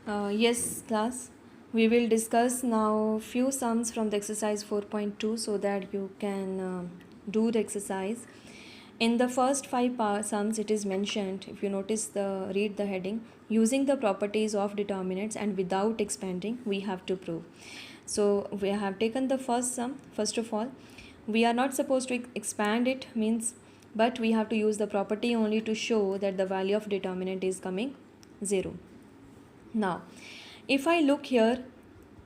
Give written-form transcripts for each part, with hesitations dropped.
Yes, class. We will discuss now few sums from the exercise 4.2 so that you can do the exercise. In the first five sums, it is mentioned. If you notice read the heading. Using the properties of determinants and without expanding, we have to prove. So we have taken the first sum. First of all, we are not supposed to expand it means, but we have to use the property only to show that the value of determinant is coming 0. Now, if I look here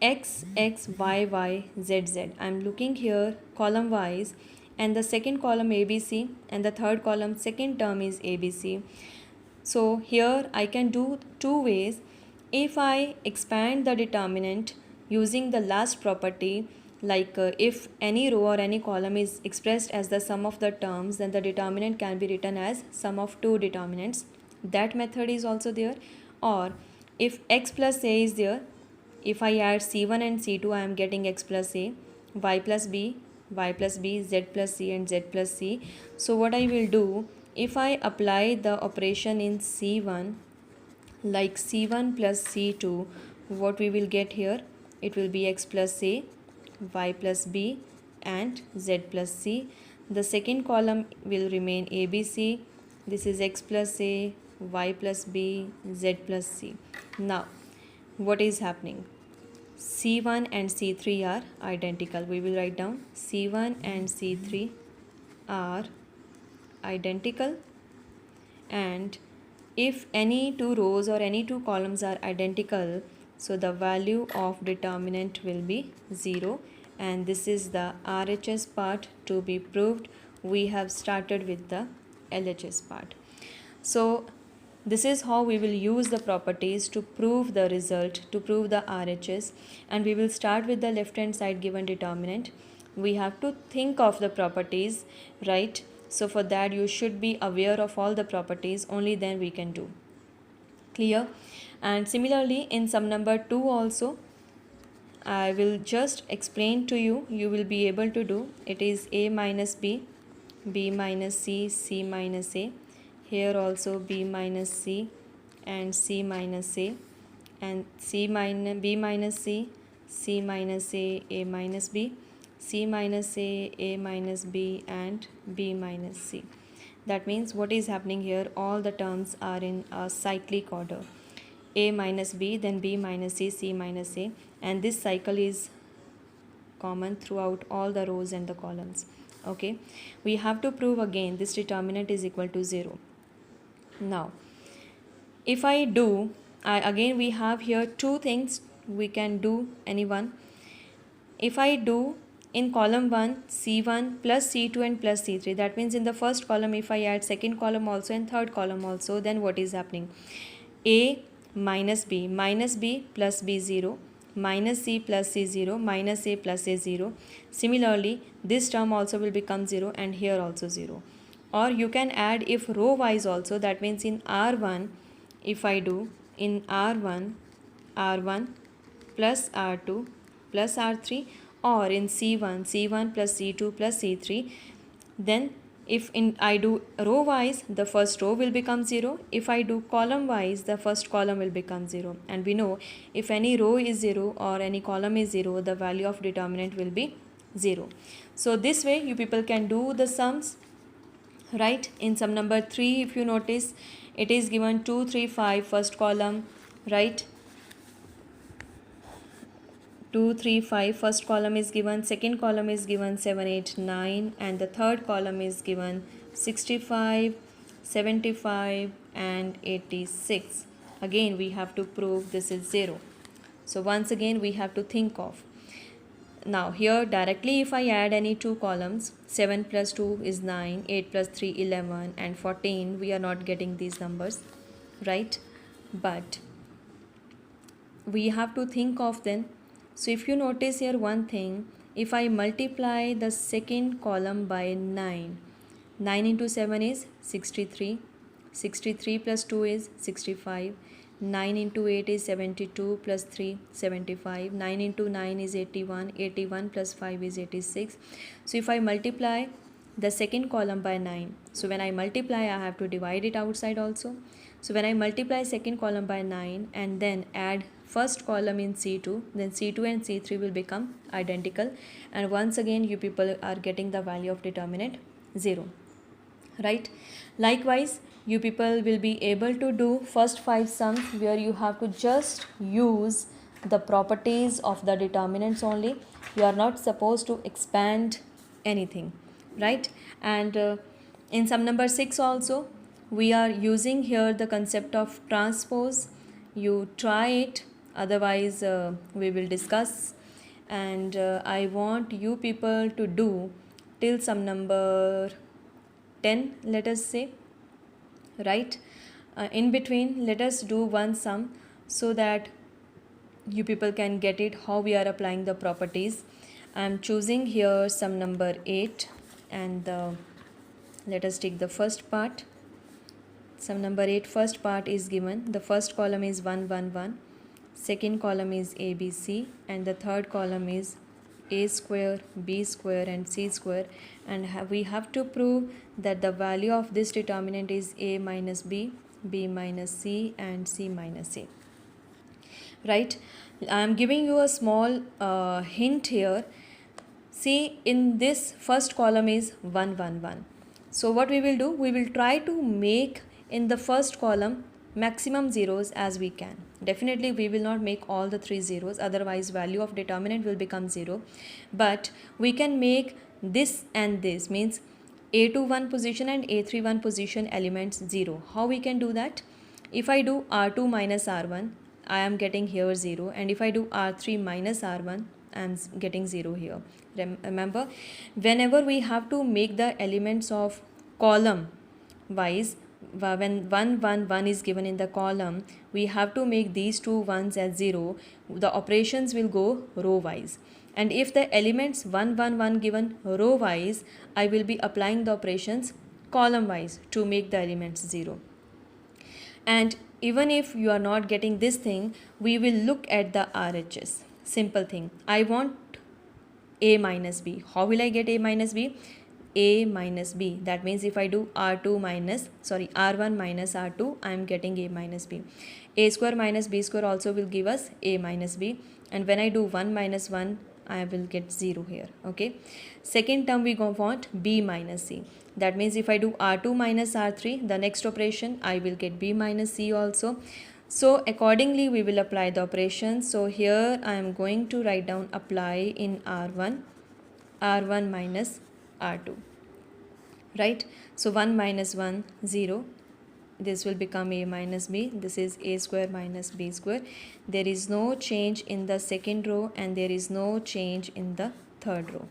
x, x, y, y, z, z, I am looking here column wise, and the second column ABC and the third column second term is ABC. So here I can do two ways. If I expand the determinant using the last property, like if any row or any column is expressed as the sum of the terms, then the determinant can be written as sum of two determinants. That method is also there. Or if x plus a is there, if I add c1 and c2, I am getting x plus a, y plus b, z plus c and z plus c. So what I will do, if I apply the operation in c1 like c1 plus c2, what we will get here? It will be x plus a, y plus b and z plus c. The second column will remain abc. This is x plus a, y plus b, z plus c. Now what is happening? C1 and C3 are identical. We will write down C1 and C3 are identical, and if any two rows or any two columns are identical, so the value of determinant will be 0, and this is the RHS part to be proved. We have started with the LHS part. So this is how we will use the properties to prove the result, to prove the RHS, and we will start with the left hand side given determinant. We have to think of the properties, right? So for that you should be aware of all the properties, only then we can do. Clear? And similarly in sum number 2 also, I will just explain to you, you will be able to do. It is a minus b, b minus c, c minus a. Here also b minus c and c minus a, and b minus c minus a minus b, c minus a minus b and b minus c. That means what is happening here, all the terms are in a cyclic order. A minus b, then b minus c minus a, and this cycle is common throughout all the rows and the columns. Okay, we have to prove again this determinant is equal to 0. Now if I do, again we have here two things we can do, any one. If I do in column 1 c1 plus c2 and plus c3, that means in the first column if I add second column also and third column also, then what is happening? A minus b plus b 0, minus c plus c 0, minus a plus a 0. Similarly this term also will become 0 and here also 0. Or you can add if row wise also, that means in R1, if I do in R1 plus R2 plus R3, or in C1 plus C2 plus C3, then if I do row wise, the first row will become 0. If I do column wise, the first column will become 0. And we know if any row is 0 or any column is 0, the value of determinant will be 0. So this way you people can do the sums, right? In sum number 3, if you notice, it is given 2 3 5 first column, right? 2 3 5 first column is given, second column is given 7 8 9, and the third column is given 65 75 and 86. Again we have to prove this is 0. So once again we have to think of. Now here directly if I add any two columns, 7 plus 2 is 9, 8 plus 3 11 and 14, we are not getting these numbers, right? But we have to think of then. So if you notice here one thing, if I multiply the second column by 9, 9 into 7 is 63, 63 plus 2 is 65, 9 into 8 is 72 plus 3 75, 9 into 9 is 81, 81 plus 5 is 86. So if I multiply the second column by 9, so when I multiply I have to divide it outside also. So when I multiply second column by 9 and then add first column in C2, then C2 and C3 will become identical, and once again you people are getting the value of determinant 0, right? Likewise, you people will be able to do first 5 sums where you have to just use the properties of the determinants only. You are not supposed to expand anything, right? And in sum number 6 also we are using here the concept of transpose. You try it, otherwise we will discuss. And I want you people to do till sum number 10, let us say, right? In between, let us do one sum so that you people can get it how we are applying the properties. I am choosing here sum number 8, and let us take the first part. Sum number 8, first part is given. The first column is 1 1 1, second column is ABC, and the third column is a square, b square, and c square. And we have to prove that the value of this determinant is a minus b, b minus c, and c minus a, right? I am giving you a small hint here. See, in this first column is 1 1 1. So what we will do, we will try to make in the first column maximum zeros as we can. Definitely we will not make all the 3 zeros, otherwise value of determinant will become 0. But we can make this and this, means a21 position and a31 position elements 0. How we can do that? If I do r2 minus r1, I am getting here 0, and if I do r3 minus r1, I am getting 0 here. Remember, whenever we have to make the elements of column wise, when 1 1 1 is given in the column, we have to make these two ones as 0. The operations will go row wise, and if the elements 1 1 1 given row wise, I will be applying the operations column wise to make the elements 0. And even if you are not getting this thing, we will look at the RHS. Simple thing, I want a minus b. How will I get a minus b? A minus b. That means if I do r1 minus r2, I am getting a minus b. A square minus b square also will give us a minus b, and when I do 1 minus 1, I will get 0 here. Okay, second term we go want b minus c. That means if I do r2 minus r3, the next operation I will get b minus c also. So accordingly we will apply the operations. So here I am going to write down apply in r1 minus r2, right? So 1 minus 1, 0. This will become a minus b. This is a square minus b square. There is no change in the second row, and there is no change in the third row,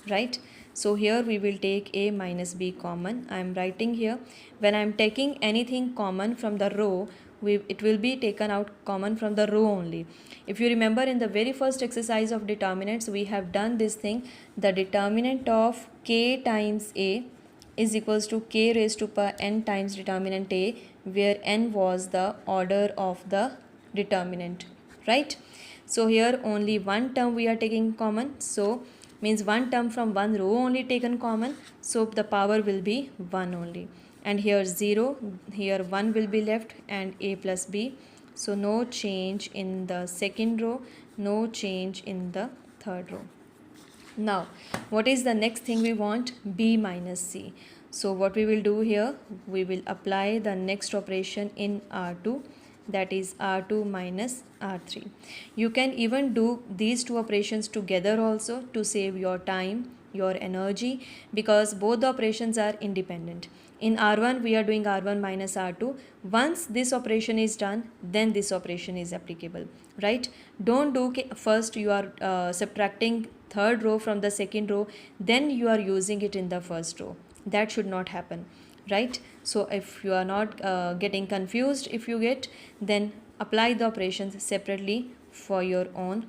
right? So here we will take a minus b common. I am writing here, when I am taking anything common from the row, it will be taken out common from the row only. If you remember, in the very first exercise of determinants, we have done this thing. The determinant of k times a is equals to k raised to power n times determinant a, where n was the order of the determinant, right? So here only one term we are taking common, so means one term from one row only taken common, so the power will be 1 only. And here 0, here 1 will be left, and a plus b. So no change in the second row, no change in the third row. Now what is the next thing we want? B minus c. So what we will do here, we will apply the next operation in r2, that is r2 minus r3. You can even do these two operations together also to save your time, your energy, because both the operations are independent. In r1 we are doing r1 minus r2. Once this operation is done, then this operation is applicable, right? Don't do first you are subtracting third row from the second row, then you are using it in the first row. That should not happen, right? So if you are not getting confused, if you get, then apply the operations separately for your own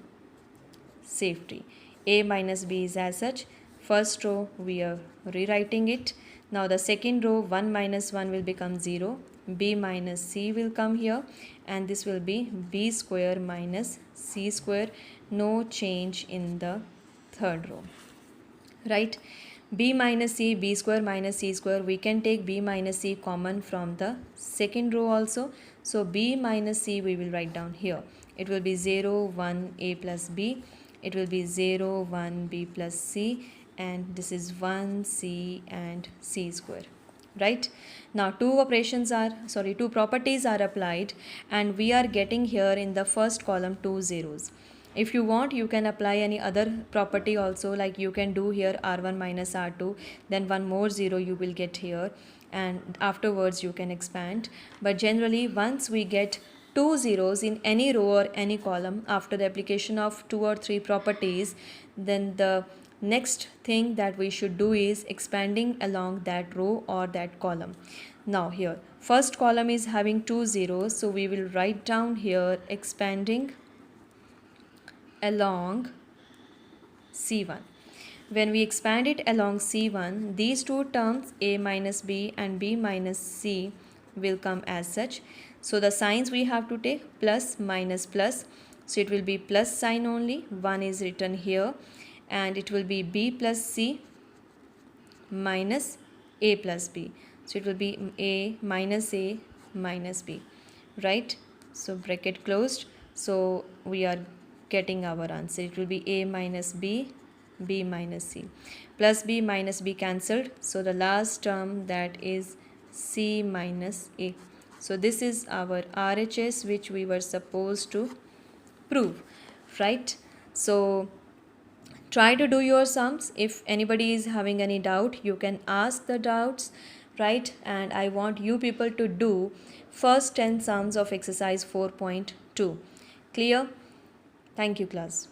safety. A minus b is as such. First row we are rewriting it. Now the second row, 1 minus 1 will become 0, b minus c will come here, and this will be b square minus c square. No change in the third row, right? b minus c, b square minus c square, we can take b minus c common from the second row also. So b minus c we will write down here. It will be 0, 1 a plus b. It will be 0, 1 b plus c, and this is 1 c and c square. Right now two properties are applied, and we are getting here in the first column two zeros. If you want, you can apply any other property also, like you can do here r1 minus r2, then one more zero you will get here, and afterwards you can expand. But generally, once we get two zeros in any row or any column after the application of two or three properties, then the next thing that we should do is expanding along that row or that column. Now here first column is having two zeros, so we will write down here expanding along C1. When we expand it along C1, these two terms a minus b and b minus c will come as such. So the signs we have to take plus, minus, plus. So it will be plus sign only. 1 is written here, and it will be b plus c minus a plus b. So it will be a minus b, right? So bracket closed. So we are getting our answer. It will be a minus b, b minus c. Plus b minus b cancelled. So the last term, that is c minus a. So this is our RHS which we were supposed to prove, right? So try to do your sums. If anybody is having any doubt, you can ask the doubts, right? And I want you people to do first 10 sums of exercise 4.2. Clear? Thank you, class.